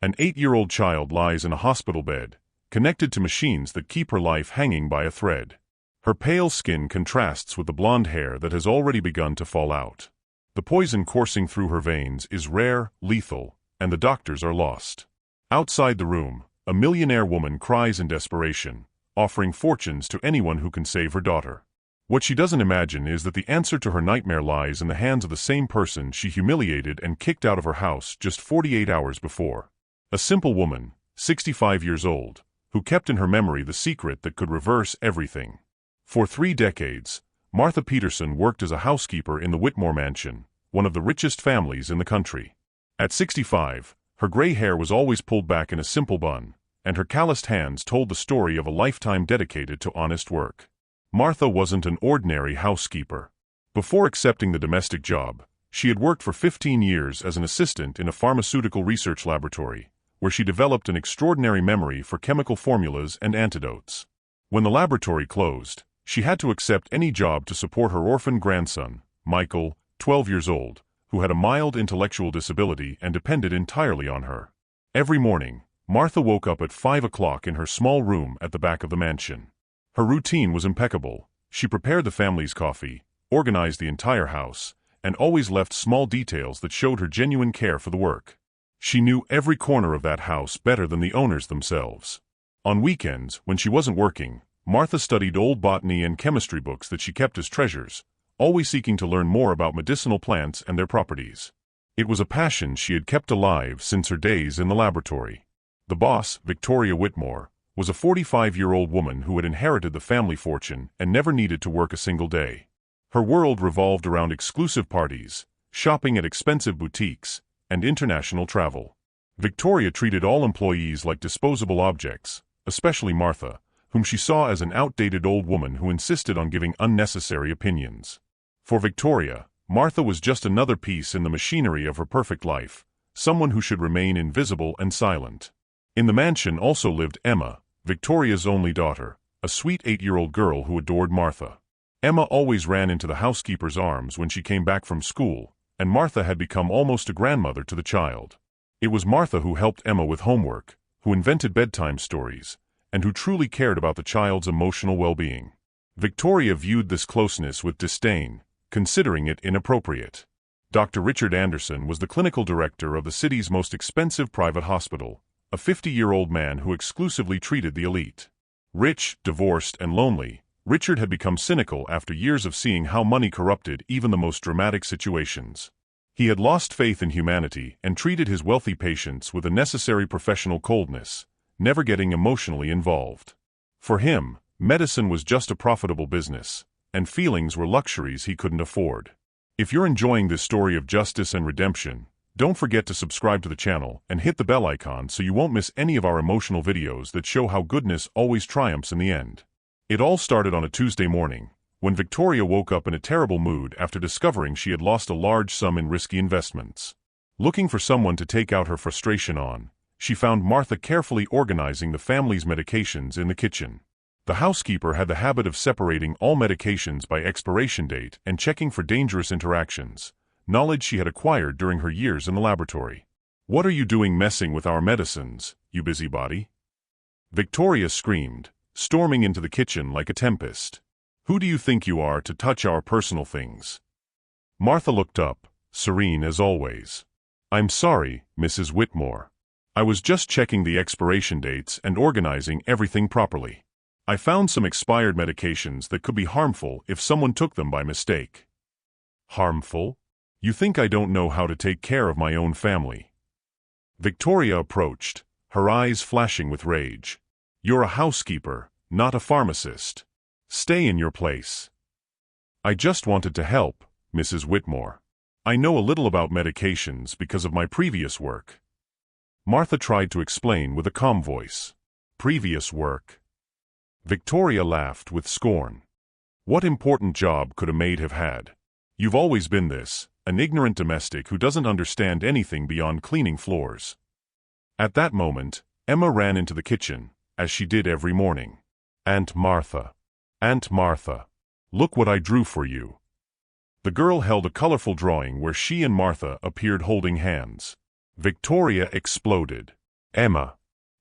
An 8-year-old child lies in a hospital bed, connected to machines that keep her life hanging by a thread. Her pale skin contrasts with the blonde hair that has already begun to fall out. The poison coursing through her veins is rare, lethal, and the doctors are lost. Outside the room, a millionaire woman cries in desperation, offering fortunes to anyone who can save her daughter. What she doesn't imagine is that the answer to her nightmare lies in the hands of the same person she humiliated and kicked out of her house just 48 hours before. A simple woman, 65 years old, who kept in her memory the secret that could reverse everything. For 3 decades, Martha Peterson worked as a housekeeper in the Whitmore mansion, one of the richest families in the country. At 65, her gray hair was always pulled back in a simple bun, and her calloused hands told the story of a lifetime dedicated to honest work. Martha wasn't an ordinary housekeeper. Before accepting the domestic job, she had worked for 15 years as an assistant in a pharmaceutical research laboratory, where she developed an extraordinary memory for chemical formulas and antidotes. When the laboratory closed, she had to accept any job to support her orphan grandson, Michael, 12 years old, who had a mild intellectual disability and depended entirely on her. Every morning, Martha woke up at 5 o'clock in her small room at the back of the mansion. Her routine was impeccable. She prepared the family's coffee, organized the entire house, and always left small details that showed her genuine care for the work. She knew every corner of that house better than the owners themselves. On weekends, when she wasn't working, Martha studied old botany and chemistry books that she kept as treasures, always seeking to learn more about medicinal plants and their properties. It was a passion she had kept alive since her days in the laboratory. The boss, Victoria Whitmore, was a 45-year-old woman who had inherited the family fortune and never needed to work a single day. Her world revolved around exclusive parties, shopping at expensive boutiques, and international travel. Victoria treated all employees like disposable objects, especially Martha, whom she saw as an outdated old woman who insisted on giving unnecessary opinions. For Victoria, Martha was just another piece in the machinery of her perfect life, someone who should remain invisible and silent. In the mansion also lived Emma, Victoria's only daughter, a sweet 8-year-old girl who adored Martha. Emma always ran into the housekeeper's arms when she came back from school, and Martha had become almost a grandmother to the child. It was Martha who helped Emma with homework, who invented bedtime stories, and who truly cared about the child's emotional well-being. Victoria viewed this closeness with disdain, considering it inappropriate. Dr. Richard Anderson was the clinical director of the city's most expensive private hospital, a 50-year-old man who exclusively treated the elite. Rich, divorced, and lonely, Richard had become cynical after years of seeing how money corrupted even the most dramatic situations. He had lost faith in humanity and treated his wealthy patients with a necessary professional coldness, never getting emotionally involved. For him, medicine was just a profitable business, and feelings were luxuries he couldn't afford. If you're enjoying this story of justice and redemption, don't forget to subscribe to the channel and hit the bell icon so you won't miss any of our emotional videos that show how goodness always triumphs in the end. It all started on a Tuesday morning, when Victoria woke up in a terrible mood after discovering she had lost a large sum in risky investments. Looking for someone to take out her frustration on, she found Martha carefully organizing the family's medications in the kitchen. The housekeeper had the habit of separating all medications by expiration date and checking for dangerous interactions, knowledge she had acquired during her years in the laboratory. "What are you doing messing with our medicines, you busybody?" Victoria screamed, storming into the kitchen like a tempest. "Who do you think you are to touch our personal things?" Martha looked up, serene as always. "I'm sorry, Mrs. Whitmore. I was just checking the expiration dates and organizing everything properly. I found some expired medications that could be harmful if someone took them by mistake." "Harmful? You think I don't know how to take care of my own family?" Victoria approached, her eyes flashing with rage. "You're a housekeeper, not a pharmacist. Stay in your place." "I just wanted to help, Mrs. Whitmore. I know a little about medications because of my previous work." Martha tried to explain with a calm voice. "Previous work?" Victoria laughed with scorn. "What important job could a maid have had? You've always been this, an ignorant domestic who doesn't understand anything beyond cleaning floors." At that moment, Emma ran into the kitchen, as she did every morning. "Aunt Martha. Aunt Martha. Look what I drew for you." The girl held a colorful drawing where she and Martha appeared holding hands. Victoria exploded. Emma,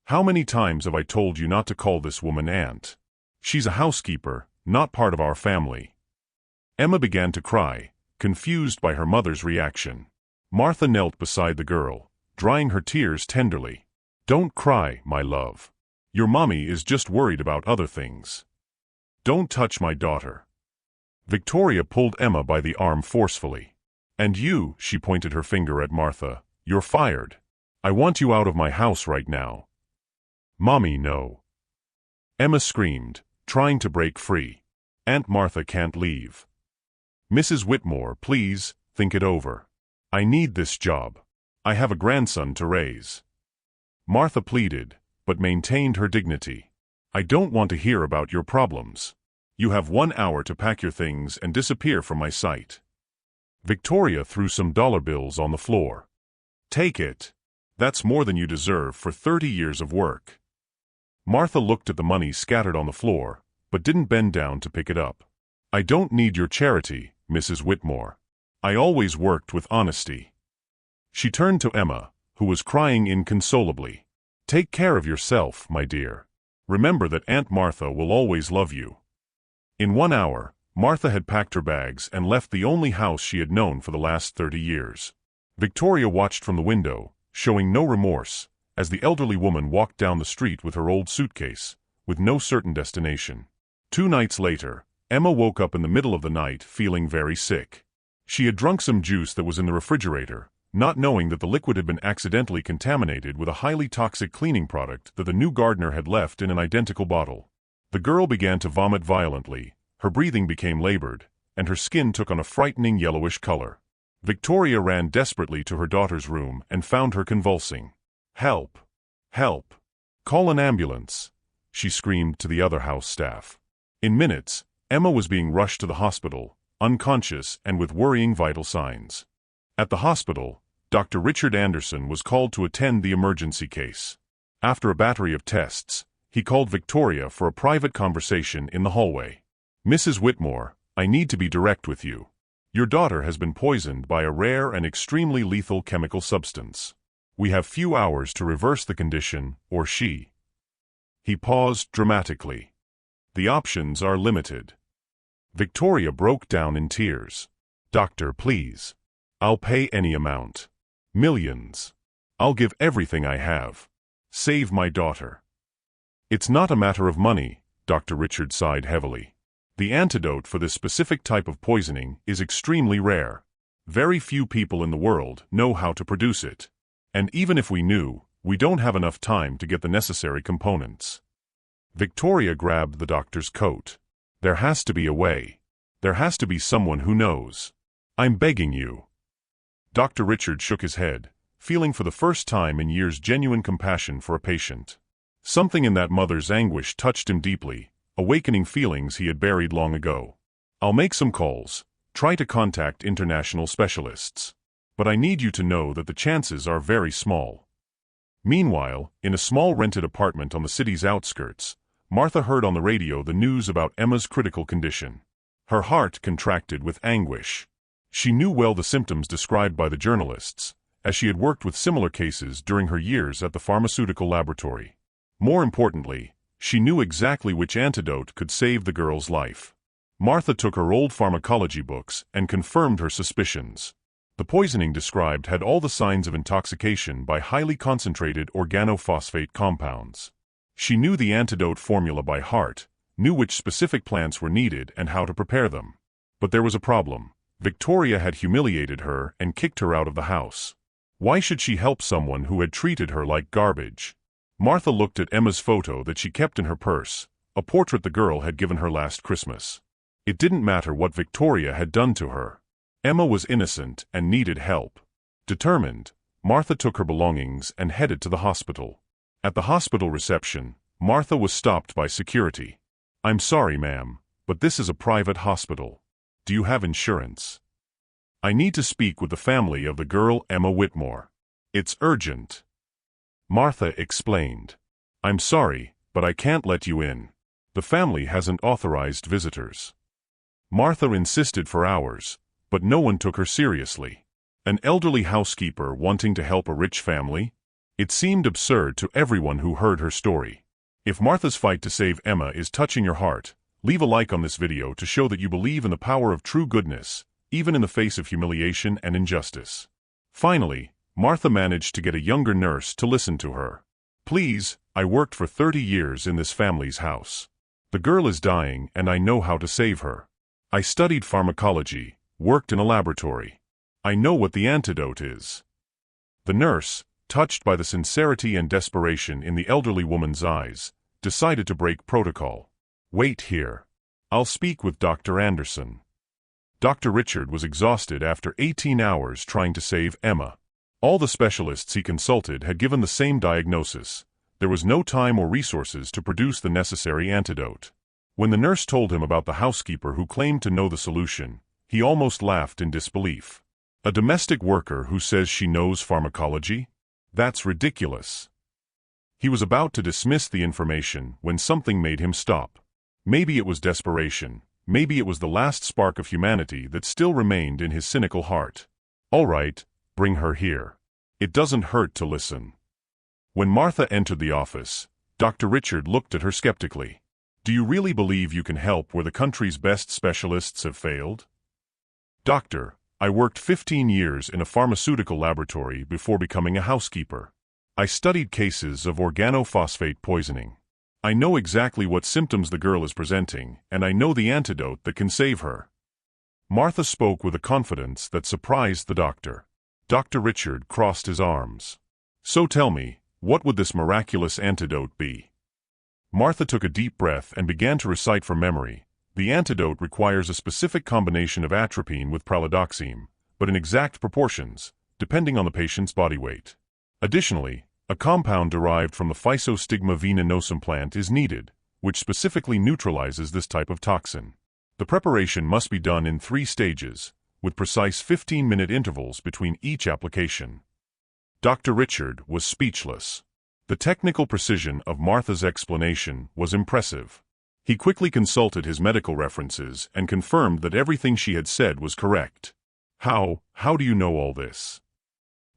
how many times have I told you not to call this woman aunt? She's a housekeeper, not part of our family. Emma began to cry, confused by her mother's reaction. Martha knelt beside the girl, drying her tears tenderly. Don't cry, my love. Your mommy is just worried about other things. Don't touch my daughter. Victoria pulled Emma by the arm forcefully. And you, she pointed her finger at Martha, you're fired. I want you out of my house right now. Mommy, no. Emma screamed, trying to break free. Aunt Martha can't leave. Mrs. Whitmore, please, think it over. I need this job. I have a grandson to raise. Martha pleaded, but maintained her dignity. I don't want to hear about your problems. You have 1 hour to pack your things and disappear from my sight. Victoria threw some dollar bills on the floor. Take it. That's more than you deserve for 30 years of work. Martha looked at the money scattered on the floor, but didn't bend down to pick it up. I don't need your charity, Mrs. Whitmore. I always worked with honesty. She turned to Emma, who was crying inconsolably. Take care of yourself, my dear. Remember that Aunt Martha will always love you. In 1 hour, Martha had packed her bags and left the only house she had known for the last 30 years. Victoria watched from the window, showing no remorse, as the elderly woman walked down the street with her old suitcase, with no certain destination. 2 nights later, Emma woke up in the middle of the night feeling very sick. She had drunk some juice that was in the refrigerator, not knowing that the liquid had been accidentally contaminated with a highly toxic cleaning product that the new gardener had left in an identical bottle. The girl began to vomit violently, her breathing became labored, and her skin took on a frightening yellowish color. Victoria ran desperately to her daughter's room and found her convulsing. Help! Help! Call an ambulance! She screamed to the other house staff. In minutes, Emma was being rushed to the hospital, unconscious and with worrying vital signs. At the hospital, Dr. Richard Anderson was called to attend the emergency case. After a battery of tests, he called Victoria for a private conversation in the hallway. Mrs. Whitmore, I need to be direct with you. Your daughter has been poisoned by a rare and extremely lethal chemical substance. We have few hours to reverse the condition, or she. He paused dramatically. The options are limited. Victoria broke down in tears. Doctor, please. I'll pay any amount. Millions. I'll give everything I have. Save my daughter. It's not a matter of money, Dr. Richard sighed heavily. The antidote for this specific type of poisoning is extremely rare. Very few people in the world know how to produce it. And even if we knew, we don't have enough time to get the necessary components. Victoria grabbed the doctor's coat. There has to be a way. There has to be someone who knows. I'm begging you. Dr. Richard shook his head, feeling for the first time in years genuine compassion for a patient. Something in that mother's anguish touched him deeply, awakening feelings he had buried long ago. I'll make some calls, try to contact international specialists. But I need you to know that the chances are very small. Meanwhile, in a small rented apartment on the city's outskirts, Martha heard on the radio the news about Emma's critical condition. Her heart contracted with anguish. She knew well the symptoms described by the journalists, as she had worked with similar cases during her years at the pharmaceutical laboratory. More importantly, she knew exactly which antidote could save the girl's life. Martha took her old pharmacology books and confirmed her suspicions. The poisoning described had all the signs of intoxication by highly concentrated organophosphate compounds. She knew the antidote formula by heart, knew which specific plants were needed and how to prepare them. But there was a problem. Victoria had humiliated her and kicked her out of the house. Why should she help someone who had treated her like garbage? Martha looked at Emma's photo that she kept in her purse, a portrait the girl had given her last Christmas. It didn't matter what Victoria had done to her. Emma was innocent and needed help. Determined, Martha took her belongings and headed to the hospital. At the hospital reception, Martha was stopped by security. I'm sorry, ma'am, but this is a private hospital. Do you have insurance? I need to speak with the family of the girl Emma Whitmore. It's urgent. Martha explained. I'm sorry, but I can't let you in. The family hasn't authorized visitors. Martha insisted for hours, but no one took her seriously. An elderly housekeeper wanting to help a rich family? It seemed absurd to everyone who heard her story. If Martha's fight to save Emma is touching your heart, leave a like on this video to show that you believe in the power of true goodness, even in the face of humiliation and injustice. Finally, Martha managed to get a younger nurse to listen to her. "Please, I worked for 30 years in this family's house. The girl is dying and I know how to save her. I studied pharmacology, worked in a laboratory. I know what the antidote is." The nurse, touched by the sincerity and desperation in the elderly woman's eyes, decided to break protocol. "Wait here. I'll speak with Dr. Anderson." Dr. Richard was exhausted after 18 hours trying to save Emma. All the specialists he consulted had given the same diagnosis. There was no time or resources to produce the necessary antidote. When the nurse told him about the housekeeper who claimed to know the solution, he almost laughed in disbelief. A domestic worker who says she knows pharmacology? That's ridiculous. He was about to dismiss the information when something made him stop. Maybe it was desperation. Maybe it was the last spark of humanity that still remained in his cynical heart. "All right, bring her here. It doesn't hurt to listen." When Martha entered the office, Dr. Richard looked at her skeptically. "Do you really believe you can help where the country's best specialists have failed?" "Doctor, I worked 15 years in a pharmaceutical laboratory before becoming a housekeeper. I studied cases of organophosphate poisoning. I know exactly what symptoms the girl is presenting, and I know the antidote that can save her." Martha spoke with a confidence that surprised the doctor. Dr. Richard crossed his arms. "So tell me, what would this miraculous antidote be?" Martha took a deep breath and began to recite from memory. The antidote requires a specific combination of atropine with pralidoxime, but in exact proportions, depending on the patient's body weight. Additionally, a compound derived from the Physostigma venenosum plant is needed, which specifically neutralizes this type of toxin. The preparation must be done in 3 stages, with precise 15-minute intervals between each application. Dr. Richard was speechless. The technical precision of Martha's explanation was impressive. He quickly consulted his medical references and confirmed that everything she had said was correct. How do you know all this?"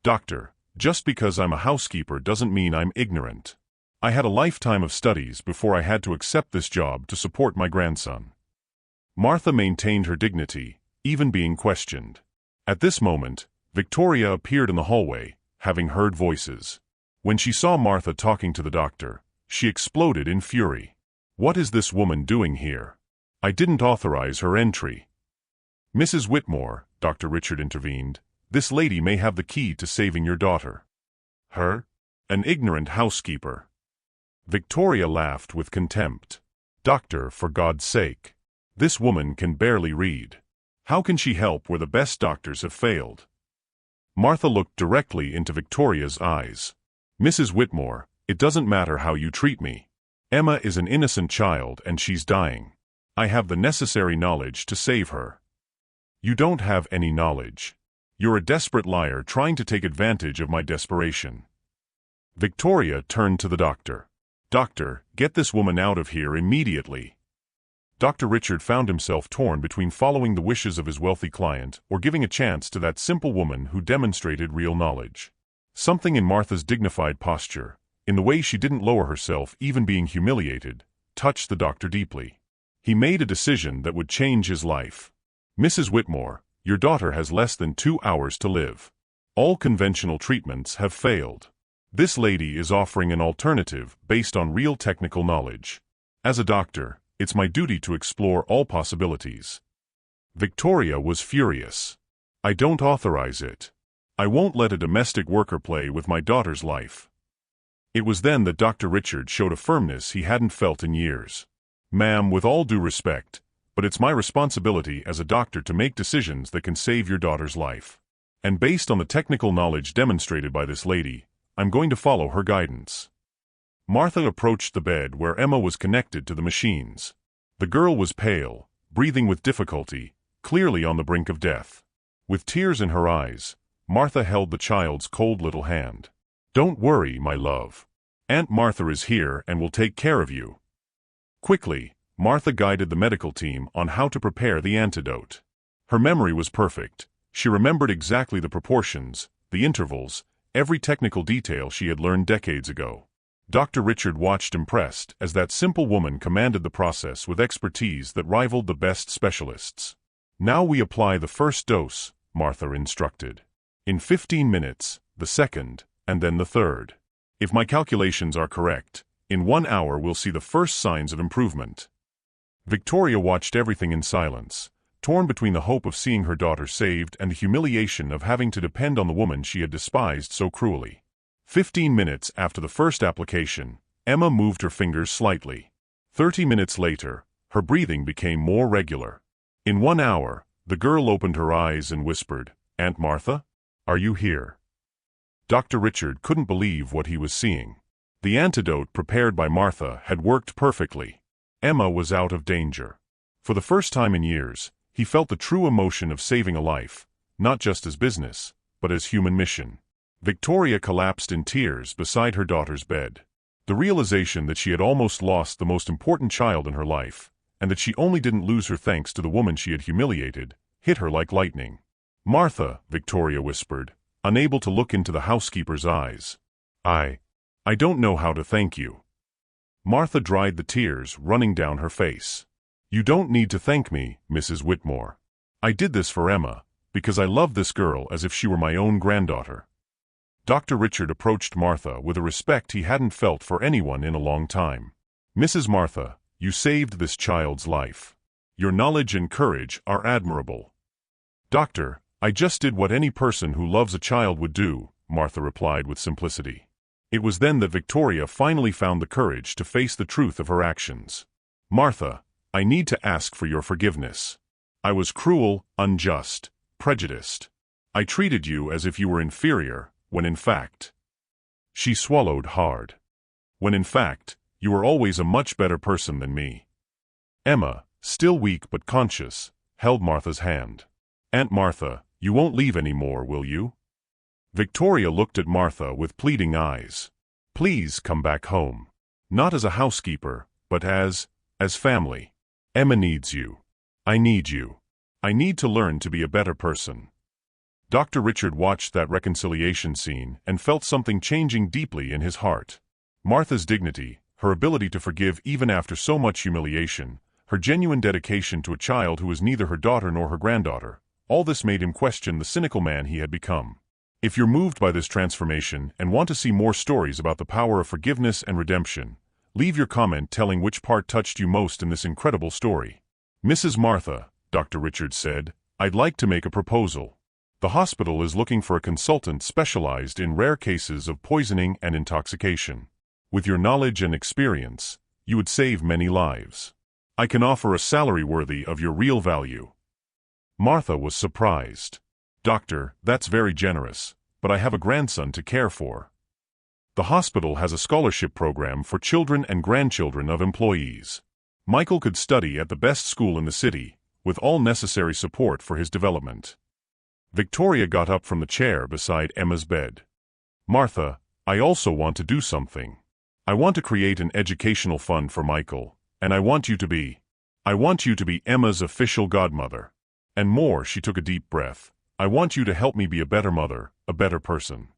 "Doctor, just because I'm a housekeeper doesn't mean I'm ignorant. I had a lifetime of studies before I had to accept this job to support my grandson." Martha maintained her dignity, even being questioned. At this moment, Victoria appeared in the hallway, having heard voices. When she saw Martha talking to the doctor, she exploded in fury. "What is this woman doing here? I didn't authorize her entry." "Mrs. Whitmore," Dr. Richard intervened, "this lady may have the key to saving your daughter." "Her? An ignorant housekeeper." Victoria laughed with contempt. "Doctor, for God's sake. This woman can barely read. How can she help where the best doctors have failed?" Martha looked directly into Victoria's eyes. "Mrs. Whitmore, it doesn't matter how you treat me. Emma is an innocent child and she's dying. I have the necessary knowledge to save her." "You don't have any knowledge. You're a desperate liar trying to take advantage of my desperation." Victoria turned to the doctor. "Doctor, get this woman out of here immediately." Dr. Richard found himself torn between following the wishes of his wealthy client or giving a chance to that simple woman who demonstrated real knowledge. Something in Martha's dignified posture, in the way she didn't lower herself even being humiliated, touched the doctor deeply. He made a decision that would change his life. "Mrs. Whitmore, your daughter has less than 2 hours to live. All conventional treatments have failed. This lady is offering an alternative based on real technical knowledge. As a doctor, it's my duty to explore all possibilities." Victoria was furious. "I don't authorize it. I won't let a domestic worker play with my daughter's life." It was then that Dr. Richard showed a firmness he hadn't felt in years. "Ma'am, with all due respect, but it's my responsibility as a doctor to make decisions that can save your daughter's life. And based on the technical knowledge demonstrated by this lady, I'm going to follow her guidance." Martha approached the bed where Emma was connected to the machines. The girl was pale, breathing with difficulty, clearly on the brink of death. With tears in her eyes, Martha held the child's cold little hand. "Don't worry, my love. Aunt Martha is here and will take care of you." Quickly, Martha guided the medical team on how to prepare the antidote. Her memory was perfect. She remembered exactly the proportions, the intervals, every technical detail she had learned decades ago. Dr. Richard watched impressed as that simple woman commanded the process with expertise that rivaled the best specialists. "Now we apply the first dose," Martha instructed. "In 15 minutes, the second, and then the third. If my calculations are correct, in 1 hour we'll see the first signs of improvement." Victoria watched everything in silence, torn between the hope of seeing her daughter saved and the humiliation of having to depend on the woman she had despised so cruelly. 15 minutes after the first application, Emma moved her fingers slightly. 30 minutes later, her breathing became more regular. In 1 hour, the girl opened her eyes and whispered, "Aunt Martha? Are you here?" Dr. Richard couldn't believe what he was seeing. The antidote prepared by Martha had worked perfectly. Emma was out of danger. For the first time in years, he felt the true emotion of saving a life, not just as business, but as human mission. Victoria collapsed in tears beside her daughter's bed. The realization that she had almost lost the most important child in her life, and that she only didn't lose her thanks to the woman she had humiliated, hit her like lightning. "Martha," Victoria whispered, unable to look into the housekeeper's eyes. I don't know how to thank you." Martha dried the tears running down her face. "You don't need to thank me, Mrs. Whitmore. I did this for Emma, because I love this girl as if she were my own granddaughter." Dr. Richard approached Martha with a respect he hadn't felt for anyone in a long time. "Mrs. Martha, you saved this child's life. Your knowledge and courage are admirable." "Doctor, I just did what any person who loves a child would do," Martha replied with simplicity. It was then that Victoria finally found the courage to face the truth of her actions. "Martha, I need to ask for your forgiveness. I was cruel, unjust, prejudiced. I treated you as if you were inferior, when in fact—" She swallowed hard. "When in fact, you were always a much better person than me." Emma, still weak but conscious, held Martha's hand. "Aunt Martha, you won't leave any more, will you?" Victoria looked at Martha with pleading eyes. "Please come back home. Not as a housekeeper, but as family. Emma needs you. I need you. I need to learn to be a better person." Dr. Richard watched that reconciliation scene and felt something changing deeply in his heart. Martha's dignity, her ability to forgive even after so much humiliation, her genuine dedication to a child who was neither her daughter nor her granddaughter, all this made him question the cynical man he had become. If you're moved by this transformation and want to see more stories about the power of forgiveness and redemption, leave your comment telling which part touched you most in this incredible story. "Mrs. Martha," Dr. Richards said, "I'd like to make a proposal. The hospital is looking for a consultant specialized in rare cases of poisoning and intoxication. With your knowledge and experience, you would save many lives. I can offer a salary worthy of your real value." Martha was surprised. "Doctor, that's very generous, but I have a grandson to care for." The hospital has a scholarship program for children and grandchildren of employees. Michael could study at the best school in the city, with all necessary support for his development. Victoria got up from the chair beside Emma's bed. "Martha, I also want to do something. I want to create an educational fund for Michael, and I want you to be Emma's official godmother. And more," she took a deep breath, "I want you to help me be a better mother, a better person."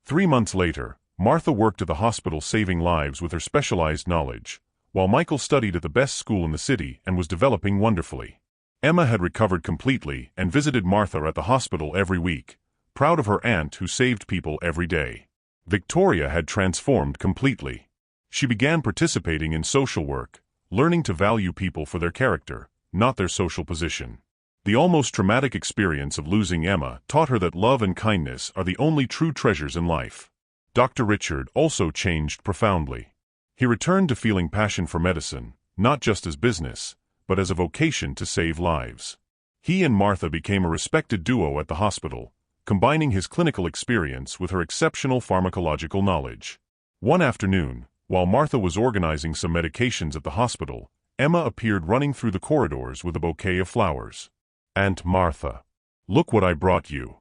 3 months later, Martha worked at the hospital saving lives with her specialized knowledge, while Michael studied at the best school in the city and was developing wonderfully. Emma had recovered completely and visited Martha at the hospital every week, proud of her aunt who saved people every day. Victoria had transformed completely. She began participating in social work, learning to value people for their character, not their social position. The almost traumatic experience of losing Emma taught her that love and kindness are the only true treasures in life. Dr. Richard also changed profoundly. He returned to feeling passion for medicine, not just as business, but as a vocation to save lives. He and Martha became a respected duo at the hospital, combining his clinical experience with her exceptional pharmacological knowledge. One afternoon, while Martha was organizing some medications at the hospital, Emma appeared running through the corridors with a bouquet of flowers. "Aunt Martha, look what I brought you."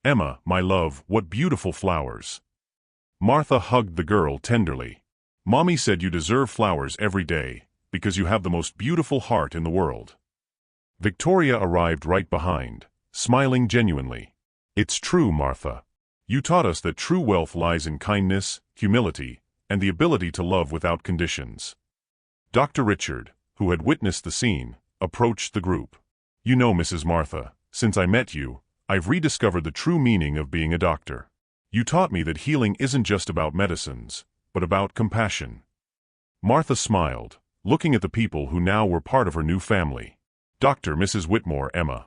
"Emma, my love, what beautiful flowers." Martha hugged the girl tenderly. "Mommy said you deserve flowers every day, because you have the most beautiful heart in the world." Victoria arrived right behind, smiling genuinely. "It's true, Martha. You taught us that true wealth lies in kindness, humility, and the ability to love without conditions. Dr. Richard, who had witnessed the scene, approached the group. You know, Mrs. Martha, since I met you, I've rediscovered the true meaning of being a doctor. You taught me that healing isn't just about medicines, but about compassion. Martha smiled, looking at the people who now were part of her new family. Dr. Mrs. Whitmore, Emma,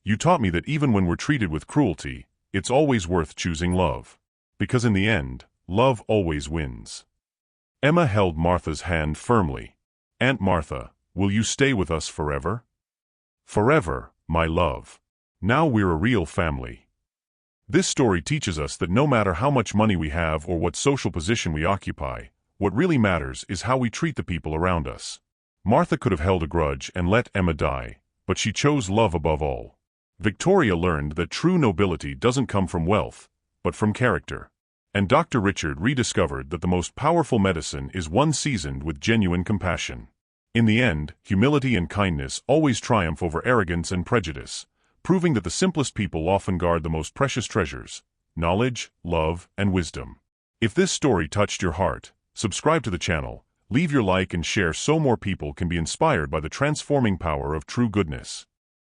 you taught me that even when we're treated with cruelty, it's always worth choosing love. Because in the end, love always wins. Emma held Martha's hand firmly. Aunt Martha, will you stay with us forever? Forever, my love. Now we're a real family. This story teaches us that no matter how much money we have or what social position we occupy, what really matters is how we treat the people around us. Martha could have held a grudge and let Emma die, but she chose love above all. Victoria learned that true nobility doesn't come from wealth, but from character. And Dr. Richard rediscovered that the most powerful medicine is one seasoned with genuine compassion. In the end, humility and kindness always triumph over arrogance and prejudice, proving that the simplest people often guard the most precious treasures: knowledge, love, and wisdom. If this story touched your heart, subscribe to the channel, leave your like and share so more people can be inspired by the transforming power of true goodness.